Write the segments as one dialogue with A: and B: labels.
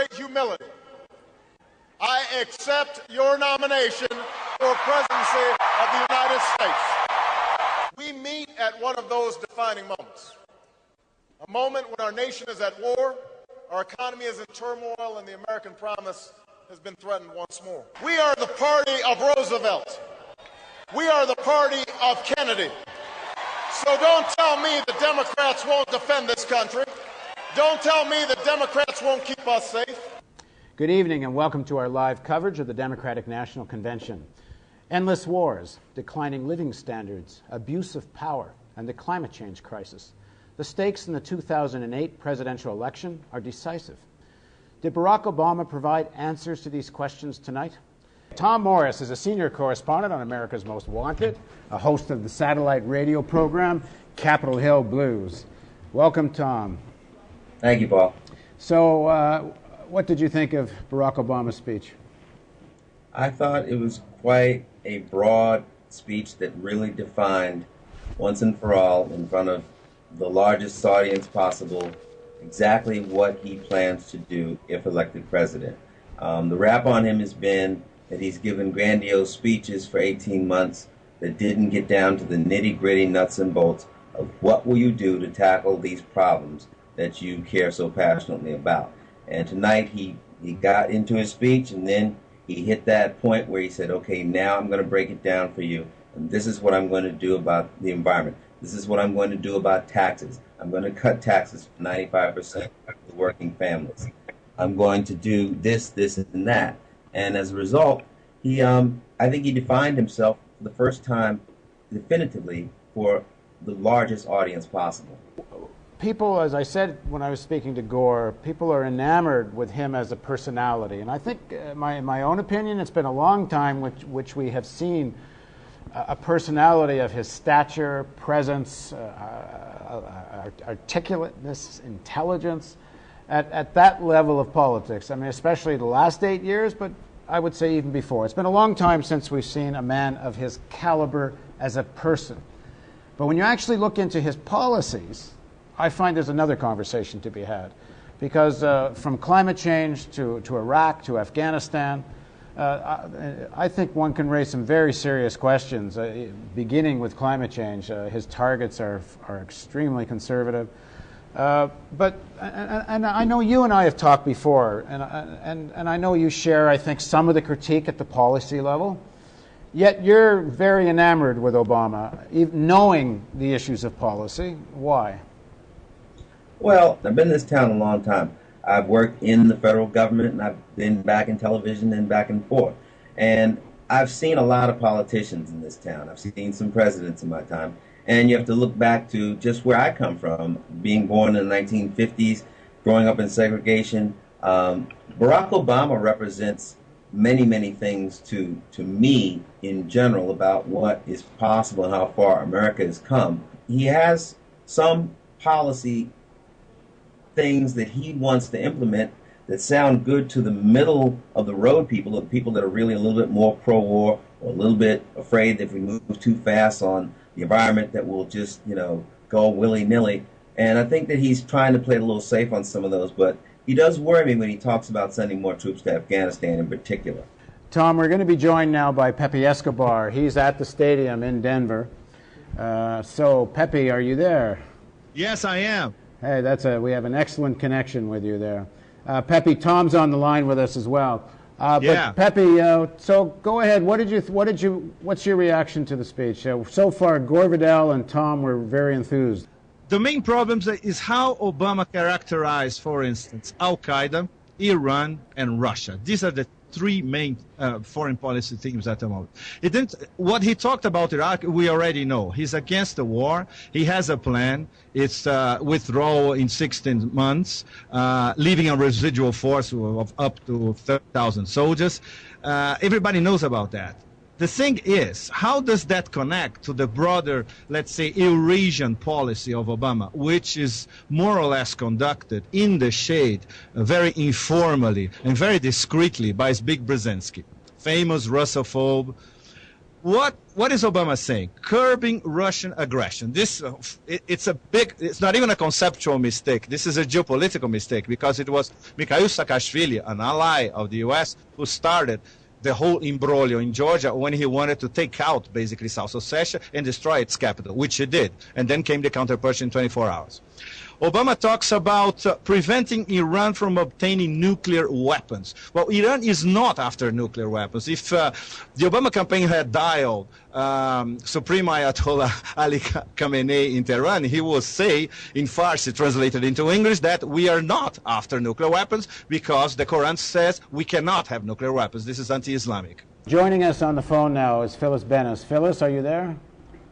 A: great humility, I accept your nomination for presidency of the United States. We meet at one of those defining moments, a moment when our nation is at war, our economy is in turmoil, and the American promise has been threatened once more. We are the party of Roosevelt. We are the party of Kennedy. So don't tell me the Democrats won't defend this country. Don't tell me the Democrats won't keep us safe.
B: Good evening and welcome to our live coverage of the Democratic National Convention. Endless wars, declining living standards, abuse of power, and the climate change crisis. The stakes in the 2008 presidential election are decisive. Did Barack Obama provide answers to these questions tonight? Tom Morris is a senior correspondent on America's Most Wanted, a host of the satellite radio program Capitol Hill Blues. Welcome, Tom.
C: Thank you, Paul.
B: So, what did you think of Barack Obama's speech?
C: I thought it was quite a broad speech that really defined once and for all in front of the largest audience possible exactly what he plans to do if elected president. The rap on him has been that he's given grandiose speeches for 18 months that didn't get down to the nitty-gritty nuts and bolts of what will you do to tackle these problems that you care so passionately about. And tonight he got into his speech, and then he hit that point where he said, okay, now I'm going to break it down for you, and this is what I'm going to do about the environment. This is what I'm going to do about taxes. I'm going to cut taxes for 95% of the working families. I'm going to do this, this, and that. And as a result, I think he defined himself for the first time definitively for the largest audience possible.
B: People, as I said when I was speaking to Gore, people are enamored with him as a personality. And I think, my own opinion, it's been a long time which we have seen a personality of his stature, presence, articulateness, intelligence, at that level of politics. I mean, especially the last 8 years, but I would say even before. It's been a long time since we've seen a man of his caliber as a person. But when you actually look into his policies, I find there's another conversation to be had. Because from climate change to Iraq to Afghanistan, I think one can raise some very serious questions, beginning with climate change. His targets are extremely conservative. But I know you and I have talked before, and I know you share, I think, some of the critique at the policy level. Yet you're very enamored with Obama, even knowing the issues of policy. Why?
C: Well, I've been in this town a long time. I've worked in the federal government, and I've been back in television and back and forth. And I've seen a lot of politicians in this town. I've seen some presidents in my time. And you have to look back to just where I come from, being born in the 1950s, growing up in segregation. Barack Obama represents many, many things to me in general about what is possible and how far America has come. He has some policy things that he wants to implement that sound good to the middle of the road people, the people that are really a little bit more pro-war or a little bit afraid that if we move too fast on the environment that we'll just, go willy-nilly. And I think that he's trying to play it a little safe on some of those, but he does worry me when he talks about sending more troops to Afghanistan in particular.
B: Tom, we're going to be joined now by Pepe Escobar. He's at the stadium in Denver. So, Pepe, are you there?
D: Yes, I am.
B: Hey, we have an excellent connection with you there. Pepe, Tom's on the line with us as well.
D: Yeah.
B: But Pepe, so go ahead. What's your reaction to the speech? So far, Gore Vidal and Tom were very enthused.
D: The main problem is how Obama characterized, for instance, Al-Qaeda, Iran, and Russia. These are the three main foreign policy themes at the moment. What he talked about Iraq, we already know. He's against the war. He has a plan. It's withdrawal in 16 months, leaving a residual force of up to 30,000 soldiers. Everybody knows about that. The thing is, how does that connect to the broader, let's say, Eurasian policy of Obama, which is more or less conducted in the shade, very informally and very discreetly by Zbigniew Brzezinski, famous Russophobe. what is Obama saying? Curbing Russian aggression. This it's not even a conceptual mistake. This is a geopolitical mistake because it was Mikhail Saakashvili, an ally of the U.S., who started the whole imbroglio in Georgia when he wanted to take out basically South Ossetia and destroy its capital, which he did. And then came the counterpunch in 24 hours. Obama talks about preventing Iran from obtaining nuclear weapons. Well, Iran is not after nuclear weapons. If the Obama campaign had dialed Supreme Ayatollah Ali Khamenei in Tehran, he would say, in Farsi translated into English, that we are not after nuclear weapons because the Quran says we cannot have nuclear weapons. This is anti-Islamic.
B: Joining us on the phone now is Phyllis Bennis. Phyllis, are you there?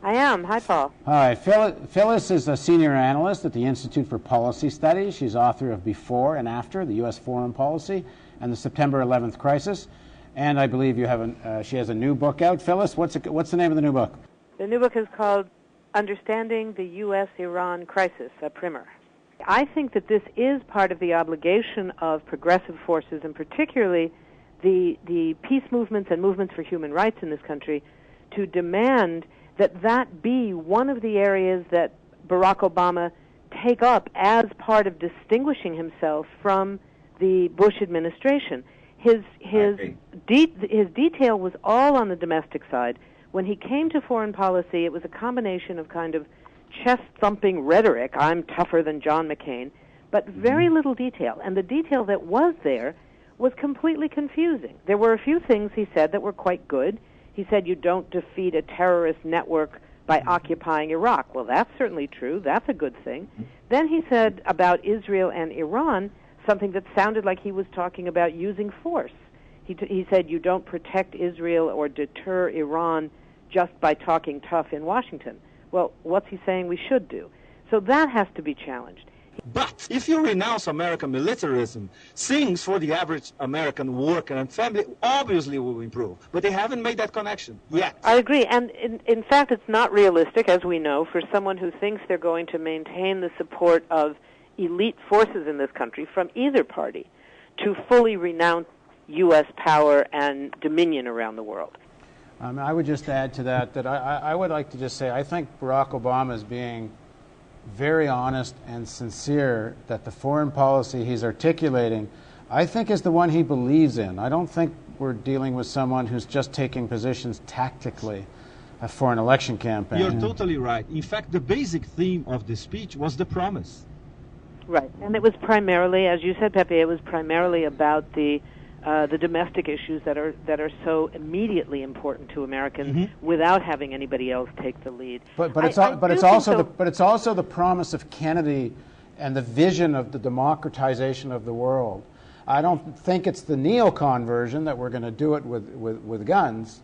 E: I am. Hi, Paul.
B: Hi. Phyllis is a senior analyst at the Institute for Policy Studies. She's author of Before and After, the U.S. Foreign Policy and the September 11th Crisis. And I believe you have she has a new book out. Phyllis, what's the name of the new book?
E: The new book is called Understanding the U.S.-Iran Crisis, a primer. I think that this is part of the obligation of progressive forces, and particularly the peace movements and movements for human rights in this country, to demand that be one of the areas that Barack Obama take up as part of distinguishing himself from the Bush administration. His detail was all on the domestic side. When he came to foreign policy, it was a combination of kind of chest-thumping rhetoric, I'm tougher than John McCain, but very little detail. And the detail that was there was completely confusing. There were a few things he said that were quite good. He said you don't defeat a terrorist network by occupying Iraq. Well, that's certainly true. That's a good thing. Then he said about Israel and Iran something that sounded like he was talking about using force. He said you don't protect Israel or deter Iran just by talking tough in Washington. Well, what's he saying we should do? So that has to be challenged.
D: But if you renounce American militarism, things for the average American worker and family obviously will improve. But they haven't made that connection yet.
E: I agree. And in fact, it's not realistic, as we know, for someone who thinks they're going to maintain the support of elite forces in this country from either party to fully renounce U.S. power and dominion around the world.
B: I would just add to that I would like to just say I think Barack Obama is being very honest and sincere that the foreign policy he's articulating, I think, is the one he believes in. I don't think we're dealing with someone who's just taking positions tactically for an election campaign.
D: You're totally right. In fact, the basic theme of the speech was the promise.
E: Right, and it was primarily, as you said, Pepe, it was primarily about the domestic issues that are so immediately important to Americans without having anybody else take the lead.
B: But it's also the promise of Kennedy and the vision of the democratization of the world. I don't think it's the neocon version that we're going to do it with guns,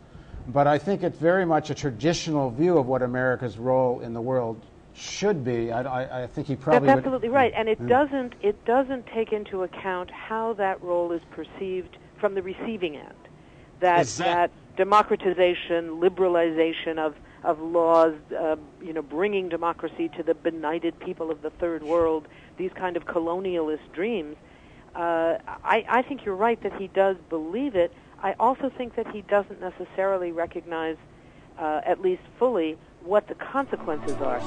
B: but I think it's very much a traditional view of what America's role in the world should be. I think he probably
E: That's absolutely right, and it doesn't take into account how that role is perceived from the receiving end. That democratization, liberalization of laws, bringing democracy to the benighted people of the third world, these kind of colonialist dreams. I think you're right that he does believe it. I also think that he doesn't necessarily recognize, at least fully, what the consequences are.